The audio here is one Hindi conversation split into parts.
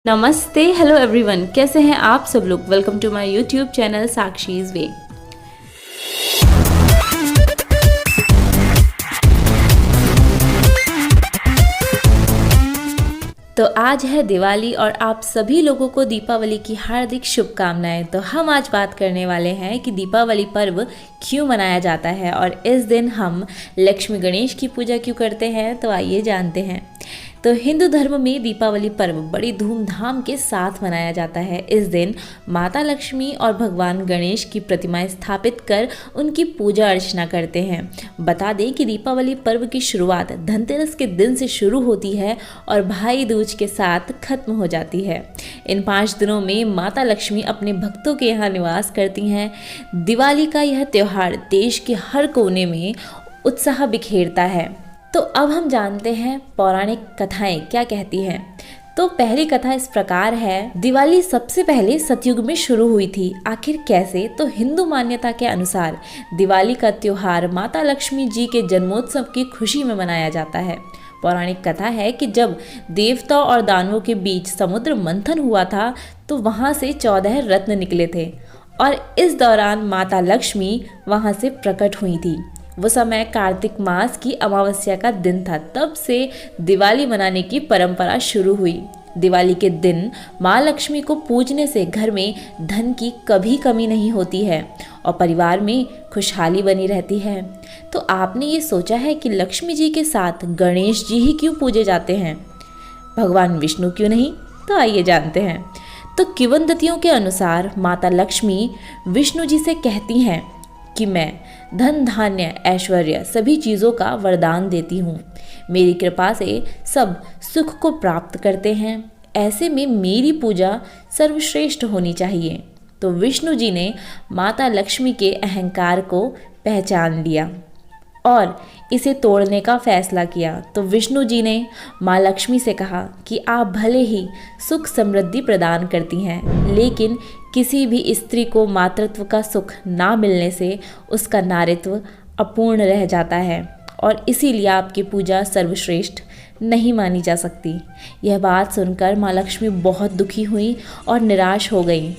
नमस्ते, हेलो एवरीवन, कैसे हैं आप सब लोग। Welcome to my YouTube channel Sakshi's way. तो आज है दिवाली और आप सभी लोगों को दीपावली की हार्दिक शुभकामनाएं। तो हम आज बात करने वाले हैं कि दीपावली पर्व क्यों मनाया जाता है और इस दिन हम लक्ष्मी गणेश की पूजा क्यों करते हैं। तो आइए जानते हैं। तो हिंदू धर्म में दीपावली पर्व बड़ी धूमधाम के साथ मनाया जाता है। इस दिन माता लक्ष्मी और भगवान गणेश की प्रतिमाएं स्थापित कर उनकी पूजा अर्चना करते हैं। बता दें कि दीपावली पर्व की शुरुआत धनतेरस के दिन से शुरू होती है और भाई दूज के साथ खत्म हो जाती है। इन 5 दिनों में माता लक्ष्मी अपने भक्तों के यहाँ निवास करती हैं। दिवाली का यह त्यौहार देश के हर कोने में उत्साह बिखेरता है। तो अब हम जानते हैं पौराणिक कथाएं क्या कहती हैं। तो पहली कथा इस प्रकार है। दिवाली सबसे पहले सतयुग में शुरू हुई थी। आखिर कैसे? तो हिंदू मान्यता के अनुसार दिवाली का त्योहार माता लक्ष्मी जी के जन्मोत्सव की खुशी में मनाया जाता है। पौराणिक कथा है कि जब देवताओं और दानवों के बीच समुद्र मंथन हुआ था तो वहां से 14 रत्न निकले थे और इस दौरान माता लक्ष्मी वहां से प्रकट हुई थी। वो समय कार्तिक मास की अमावस्या का दिन था। तब से दिवाली मनाने की परंपरा शुरू हुई। दिवाली के दिन माँ लक्ष्मी को पूजने से घर में धन की कभी कमी नहीं होती है और परिवार में खुशहाली बनी रहती है। तो आपने ये सोचा है कि लक्ष्मी जी के साथ गणेश जी ही क्यों पूजे जाते हैं, भगवान विष्णु क्यों नहीं? तो आइए जानते हैं। तो किंवदंतियों के अनुसार माता लक्ष्मी विष्णु जी से कहती हैं कि मैं धन धान्य ऐश्वर्य सभी चीज़ों का वरदान देती हूँ। मेरी कृपा से सब सुख को प्राप्त करते हैं। ऐसे में मेरी पूजा सर्वश्रेष्ठ होनी चाहिए। तो विष्णु जी ने माता लक्ष्मी के अहंकार को पहचान लिया और इसे तोड़ने का फैसला किया। तो विष्णु जी ने माँ लक्ष्मी से कहा कि आप भले ही सुख समृद्धि प्रदान करती हैं, लेकिन किसी भी स्त्री को मातृत्व का सुख ना मिलने से उसका नारीत्व अपूर्ण रह जाता है और इसीलिए आपकी पूजा सर्वश्रेष्ठ नहीं मानी जा सकती। यह बात सुनकर माँ लक्ष्मी बहुत दुखी हुई और निराश हो गई।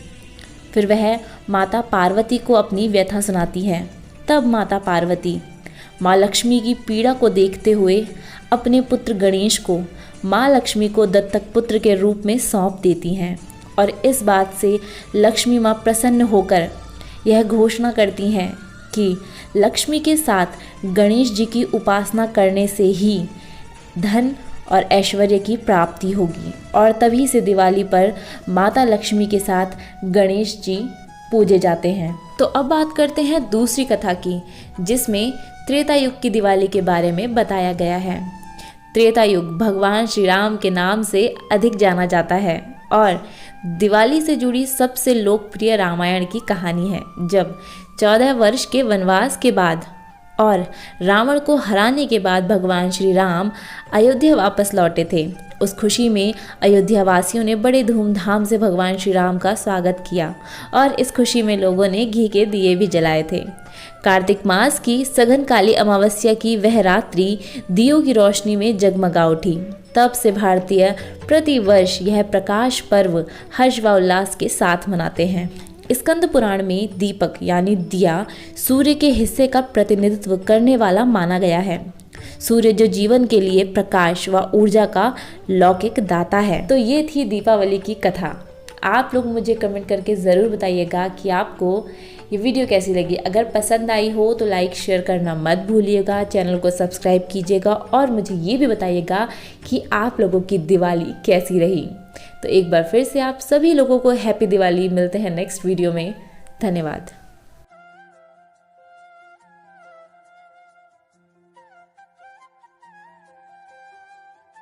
फिर वह माता पार्वती को अपनी व्यथा सुनाती है। तब माता पार्वती माँ लक्ष्मी की पीड़ा को देखते हुए अपने पुत्र गणेश को माँ लक्ष्मी को दत्तक पुत्र के रूप में सौंप देती हैं और इस बात से लक्ष्मी माँ प्रसन्न होकर यह घोषणा करती हैं कि लक्ष्मी के साथ गणेश जी की उपासना करने से ही धन और ऐश्वर्य की प्राप्ति होगी और तभी से दिवाली पर माता लक्ष्मी के साथ गणेश जी पूजे जाते हैं। तो अब बात करते हैं दूसरी कथा की, जिसमें त्रेता युग की दिवाली के बारे में बताया गया है। त्रेता युग भगवान श्री राम के नाम से अधिक जाना जाता है और दिवाली से जुड़ी सबसे लोकप्रिय रामायण की कहानी है। जब 14 वर्ष के वनवास के बाद और रावण को हराने के बाद भगवान श्री राम अयोध्या वापस लौटे थे। उस खुशी में अयोध्या वासियों ने बड़े धूमधाम से भगवान श्री राम का स्वागत किया और इस खुशी में लोगों ने घी के दिए भी जलाए थे। कार्तिक मास की सघन काली अमावस्या की वह रात्रि दियों की रोशनी में जगमगा उठी। तब से भारतीय प्रतिवर्ष यह प्रकाश पर्व हर्ष व उल्लास के साथ मनाते हैं। स्कंद पुराण में दीपक यानी दिया सूर्य के हिस्से का प्रतिनिधित्व करने वाला माना गया है। सूर्य जो जीवन के लिए प्रकाश व ऊर्जा का लौकिक दाता है। तो ये थी दीपावली की कथा। आप लोग मुझे कमेंट करके ज़रूर बताइएगा कि आपको ये वीडियो कैसी लगी। अगर पसंद आई हो तो लाइक शेयर करना मत भूलिएगा, चैनल को सब्सक्राइब कीजिएगा और मुझे ये भी बताइएगा कि आप लोगों की दिवाली कैसी रही। तो एक बार फिर से आप सभी लोगों को हैप्पी दिवाली। मिलते हैं नेक्स्ट वीडियो में। धन्यवाद।